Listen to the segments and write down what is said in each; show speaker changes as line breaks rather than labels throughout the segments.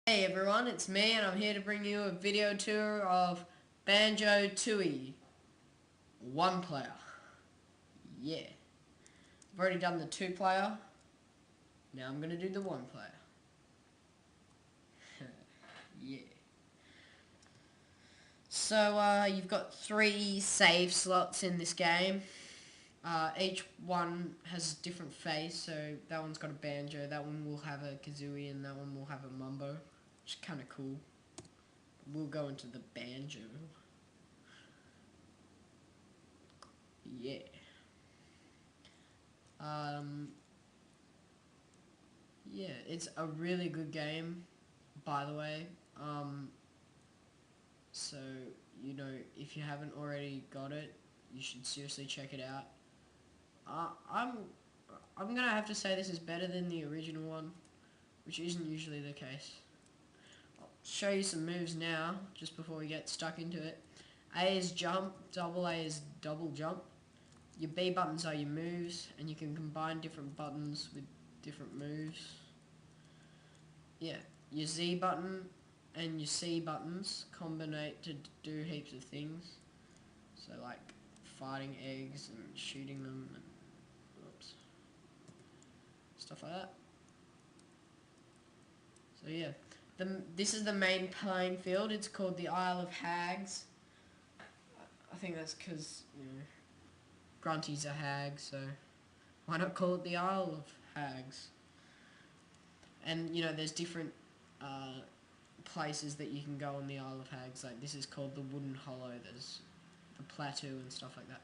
Hey everyone, it's me and I'm here to bring you a video tour of Banjo Tooie. One player. Yeah. I've already done the two player. Now I'm going to do the one player. Yeah. So you've got 3 save slots in this game. Each one has a different face, so that one's got a banjo, that one will have a kazooie, and that one will have a mumbo. Which is kind of cool. We'll go into the banjo. Yeah. Yeah, it's a really good game, by the way. So, if you haven't already got it, you should seriously check it out. I'm gonna have to say this is better than the original one, which isn't usually the case. I'll show you some moves now, just before we get stuck into it. A is jump, double A is double jump. Your B buttons are your moves, and you can combine different buttons with different moves. Yeah, your Z button and your C buttons combinate to do heaps of things. So like fighting eggs and shooting them and stuff like that. So yeah, this is the main playing field. It's called the Isle of Hags. I think that's because Grunty's a hag, so why not call it the Isle of Hags? And there's different places that you can go on the Isle of Hags. Like this is called the Wooden Hollow. There's the plateau and stuff like that.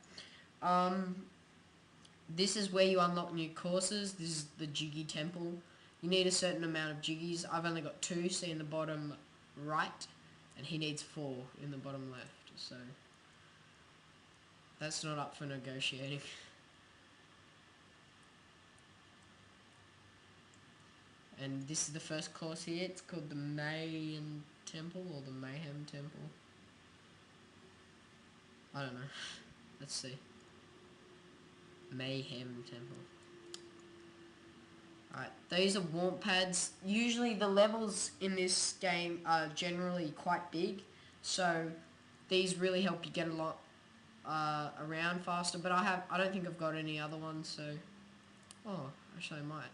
This is where you unlock new courses. This is the Jiggy Temple. You need a certain amount of jiggies. I've only got 2, see in the bottom right, and he needs 4 in the bottom left. So that's not up for negotiating. And this is the first course here. It's called the Mayhem Temple or the Mayhem Temple. I don't know. Let's see. Mayhem Temple. Alright, these are warp pads. Usually the levels in this game are generally quite big, so these really help you get a lot around faster. But I don't think I've got any other ones, so actually I might.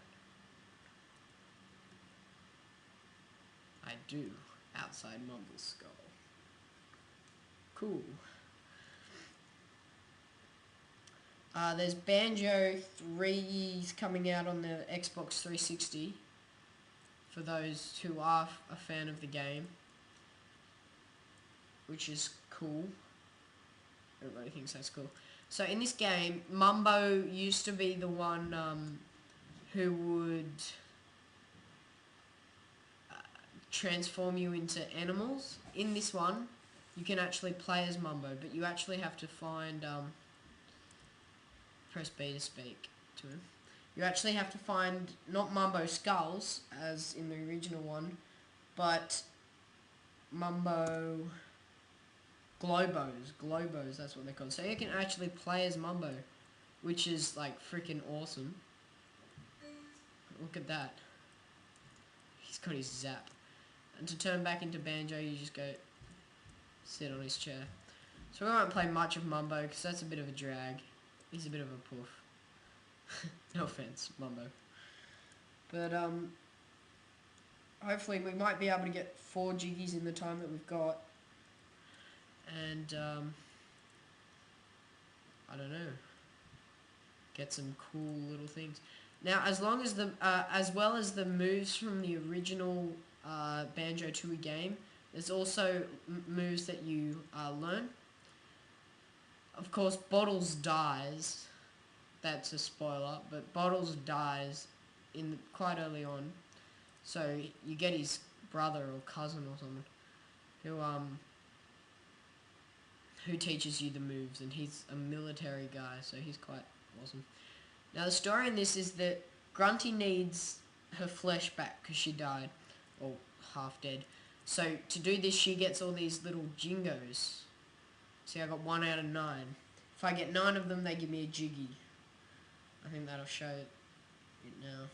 I do. Outside Mumble Skull. Cool. There's Banjo 3's coming out on the Xbox 360 for those who are a fan of the game, which is cool. Everybody thinks that's cool. So in this game, Mumbo used to be the one who would transform you into animals. In this one, you can actually play as Mumbo, but you actually have to find press B to speak to him. You actually have to find not Mumbo skulls as in the original one, but Mumbo globos, that's what they're called. So you can actually play as Mumbo, which is like freaking awesome. Look at that. He's got his zap. And to turn back into Banjo, you just go sit on his chair. So we won't play much of Mumbo because that's a bit of a drag. He's a bit of a poof. No offense, Mumbo. But hopefully we might be able to get 4 jiggies in the time that we've got. And I don't know. Get some cool little things. Now, as long as as well as the moves from the original Banjo Tooie game, there's also moves that you learn. Of course, Bottles dies. That's a spoiler, but Bottles dies quite early on. So you get his brother or cousin or something who teaches you the moves, and he's a military guy, so he's quite awesome. Now the story in this is that Grunty needs her flesh back because she died, or half dead. So to do this, she gets all these little jingos. See, I got 1 out of 9. If I get 9 of them, they give me a jiggy. I think that'll show it now.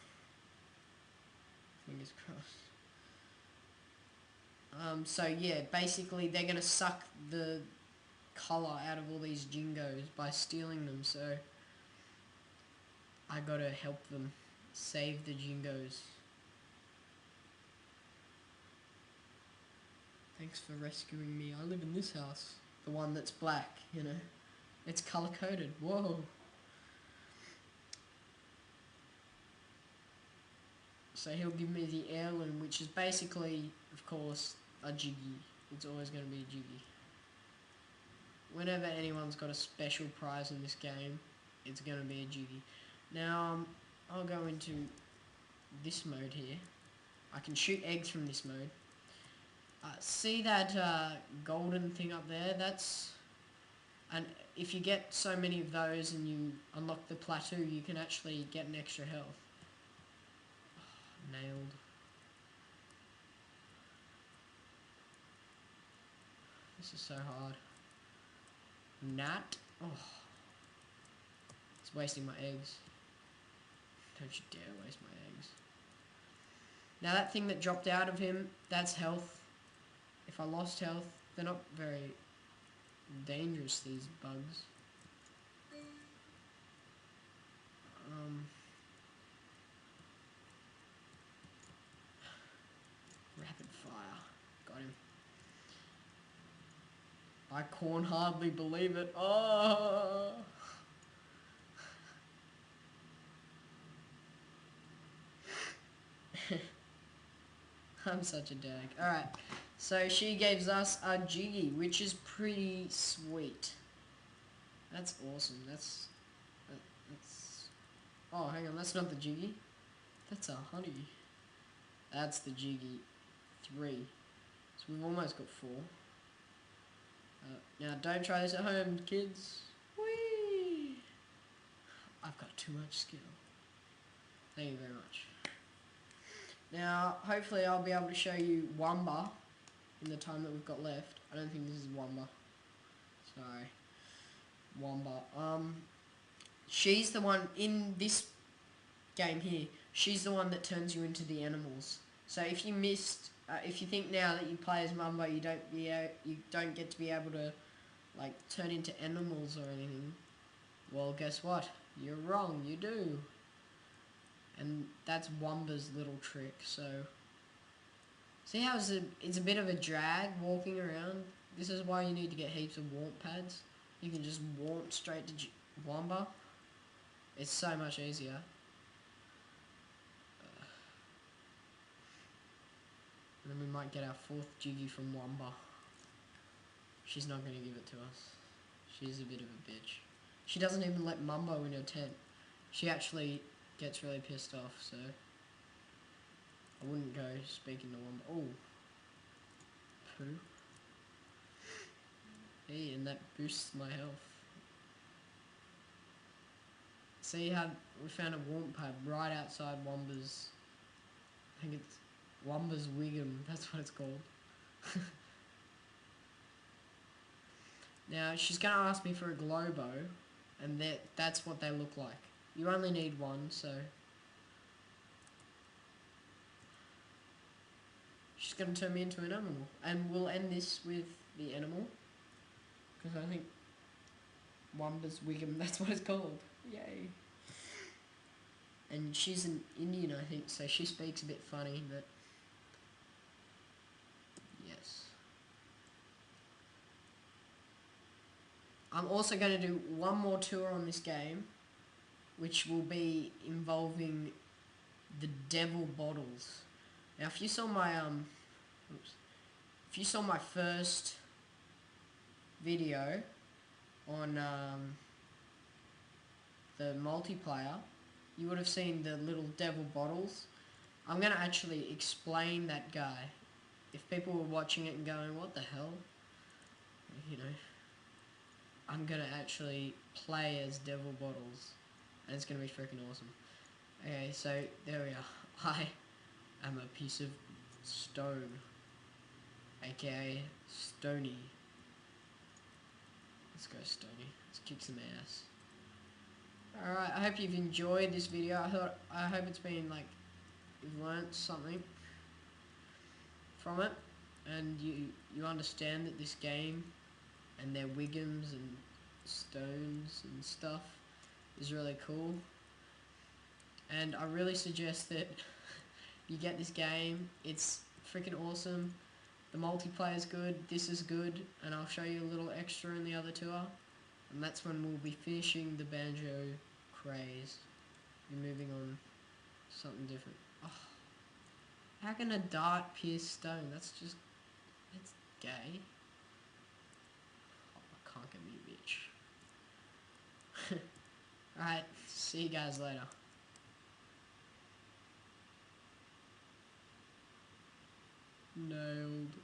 Fingers crossed. So yeah, basically they're gonna suck the colour out of all these jingos by stealing them, so I gotta help them save the jingos. Thanks for rescuing me. I live in this house. The one that's black, you know. It's colour coded. Whoa. So he'll give me the heirloom, which is basically, of course, a jiggy. It's always going to be a jiggy. Whenever anyone's got a special prize in this game, it's going to be a jiggy. Now, I'll go into this mode here. I can shoot eggs from this mode. See that golden thing up there? And if you get so many of those and you unlock the plateau, you can actually get an extra health. Oh, nailed. This is so hard. Gnat? Oh. It's wasting my eggs. Don't you dare waste my eggs. Now that thing that dropped out of him, that's health. If I lost health, they're not very dangerous, these bugs. Rapid fire. Got him. I can't hardly believe it. Oh! I'm such a dag. Alright, so she gives us a jiggy, which is pretty sweet. That's awesome. That's... Oh, hang on, that's not the jiggy. That's a honey. That's the jiggy. 3. So we've almost got 4. Now, don't try this at home, kids. Whee! I've got too much skill. Thank you very much. Now, hopefully I'll be able to show you Wamba in the time that we've got left. I don't think this is Wamba. Sorry. Wamba. She's the one in this game here. She's the one that turns you into the animals. So if you missed, if you think now that you play as Wamba, you don't get to be able to like turn into animals or anything. Well, guess what? You're wrong. You do. And that's Wamba's little trick. So see how it's a bit of a drag walking around. This is why you need to get heaps of warp pads. You can just warp straight to Wamba. It's so much easier. And then we might get our 4th jiggy from Wamba. She's not going to give it to us. She's a bit of a bitch. She doesn't even let Mumbo in her tent. She actually gets really pissed off, so I wouldn't go speaking to Wamba. Oh. Poo. Hey, and that boosts my health. See how we found a warp pad right outside Wamba's... I think it's Wamba's Wiggum, that's what it's called. Now, she's going to ask me for a Globo, and that's what they look like. You only need one, so... She's going to turn me into an animal. And we'll end this with the animal. Because I think Wamba's Wiggum, that's what it's called. Yay. And she's an Indian, I think, so she speaks a bit funny, but... Yes. I'm also going to do one more tour on this game, which will be involving the devil bottles. Now, if you saw my, if you saw my first video on, the multiplayer, you would have seen the little devil bottles. I'm going to actually explain that guy. If people were watching it and going, what the hell? You know, I'm going to actually play as devil bottles. And it's going to be freaking awesome. Okay, so there we are. I am a piece of stone. AKA Stony. Let's go Stony. Let's kick some ass. Alright, I hope you've enjoyed this video. I hope it's been like, you've learnt something from it. and you understand that this game and their Wiggums and stones and stuff is really cool. And I really suggest that you get this game. It's freaking awesome. The multiplayer's good, this is good, and I'll show you a little extra in the other tour. And that's when we'll be finishing the Banjo craze. We're moving on to something different. Oh, how can a dart pierce stone? That's just... it's gay. Oh, I can't get me a bitch. Alright, see you guys later. Nailed.